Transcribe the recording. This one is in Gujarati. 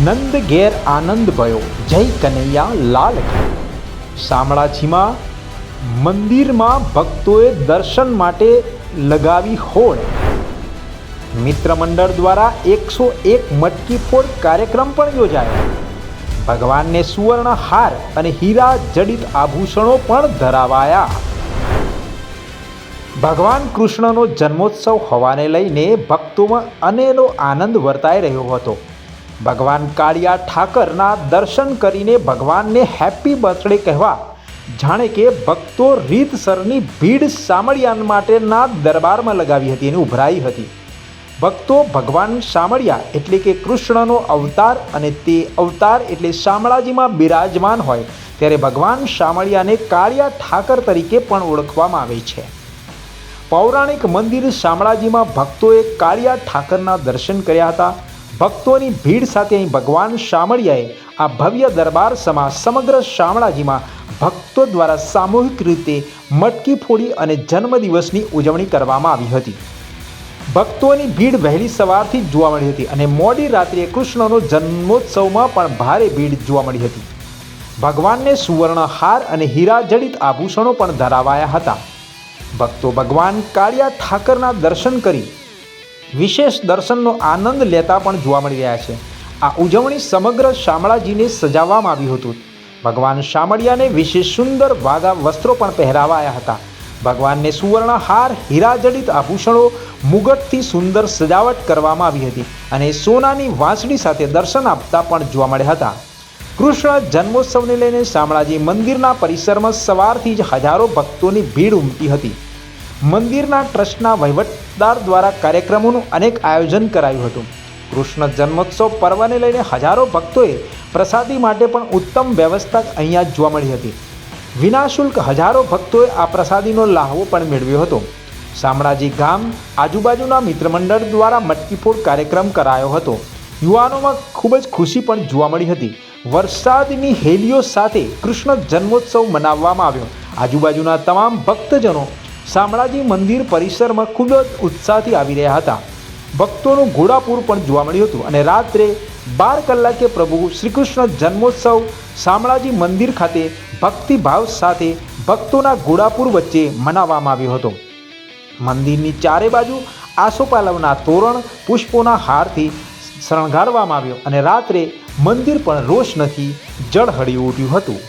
નંદ ઘેર આનંદ ભયો, જય કનૈયા લાલ કી। શામળાજીમાં મંદિરમાં ભક્તોએ દર્શન માટે લગાવી હોડ। મિત્ર મંડળ દ્વારા 101 મટકી ફોડ કાર્યક્રમ પણ યોજાયો। ભગવાનને સુવર્ણ હાર અને હીરા જડિત આભૂષણો પણ ધરાવાયા। ભગવાન કૃષ્ણનો જન્મોત્સવ હોવાને લઈને ભક્તોમાં અનેરો આનંદ વર્તાઈ રહ્યો હતો। ભગવાન કાળિયા ઠાકરના દર્શન કરીને ભગવાનને હેપી બર્થડે કહેવા જાણે કે ભક્તો રીતસરની ભીડ શામળિયા માટેના દરબારમાં લગાવી હતી અને ઉભરાઈ હતી। ભક્તો ભગવાન શામળિયા એટલે કે કૃષ્ણનો અવતાર અને તે અવતાર એટલે શામળાજીમાં બિરાજમાન હોય ત્યારે ભગવાન શામળિયાને કાળિયા ઠાકર તરીકે પણ ઓળખવામાં આવે છે। પૌરાણિક મંદિર શામળાજીમાં ભક્તોએ કાળિયા ઠાકરના દર્શન કર્યા હતા। ભક્તોની ભીડ સાથે અહીં ભગવાન શામળિયાએ આ ભવ્ય દરબાર સમા સમગ્ર શામળાજીમાં ભક્તો દ્વારા સામૂહિક રીતે મટકી ફોડી અને જન્મદિવસની ઉજવણી કરવામાં આવી હતી। ભક્તોની ભીડ વહેલી સવારથી જ જોવા મળી હતી અને મોડી રાત્રે કૃષ્ણનો જન્મોત્સવમાં પણ ભારે ભીડ જોવા મળી હતી। ભગવાનને સુવર્ણ હાર અને હીરા જડિત આભૂષણો પણ ધરાવાયા હતા। ભક્તો ભગવાન કાળિયા ઠાકરના દર્શન કરી વિશેષ દર્શનનો આનંદ લેતા પણ જોવા મળી રહ્યા છે। આ ઉજવણી સમગ્ર શામળાજીને સજાવવામાં આવ્યું હતું। ભગવાન શામળિયાને વિશેષ સુંદર વાઘા વસ્ત્રો પણ પહેરાવાયા હતા। ભગવાનને સુવર્ણ હાર હીરા જડિત આભૂષણો મુગટથી સુંદર સજાવટ કરવામાં આવી હતી અને સોનાની વાંસળી સાથે દર્શન આપતા પણ જોવા મળ્યા હતા। કૃષ્ણ જન્મોત્સવને લઈને શામળાજી મંદિરના પરિસરમાં સવારથી જ હજારો ભક્તોની ભીડ ઉમટી હતી। મંદિરના ટ્રસ્ટના વહીવટદાર દ્વારા કાર્યક્રમોનું અનેક આયોજન કરાયું હતું। કૃષ્ણ જન્મોત્સવ પર્વને લઈને હજારો ભક્તોએ પ્રસાદી માટે પણ ઉત્તમ વ્યવસ્થા અહીંયા જોવા મળી હતી। વિના શુલ્ક હજારો ભક્તોએ આ પ્રસાદીનો લાહવો પણ મેળવ્યો હતો। શામળાજી ગામ આજુબાજુના મિત્રમંડળ દ્વારા મટકી ફોડ કાર્યક્રમ કરાયો હતો। યુવાનોમાં ખૂબ જ ખુશી પણ જોવા મળી હતી। વરસાદની હેલીઓ સાથે કૃષ્ણ જન્મોત્સવ મનાવવામાં આવ્યો। આજુબાજુના તમામ ભક્તજનો શામળાજી મંદિર પરિસરમાં ખૂબ જ ઉત્સાહથી આવી રહ્યા હતા। ભક્તોનું ઘોડાપૂર પણ જોવા મળ્યું હતું અને રાત્રે 12 કલાકે પ્રભુ શ્રીકૃષ્ણ જન્મોત્સવ શામળાજી મંદિર ખાતે ભક્તિભાવ સાથે ભક્તોના ઘોડાપૂર વચ્ચે મનાવવામાં આવ્યો હતો। મંદિરની ચારે બાજુ આસોપાલવના તોરણ પુષ્પોના હારથી શણગારવામાં આવ્યો અને રાત્રે મંદિર પણ રોશનથી ઝળહળી ઉઠ્યું હતું।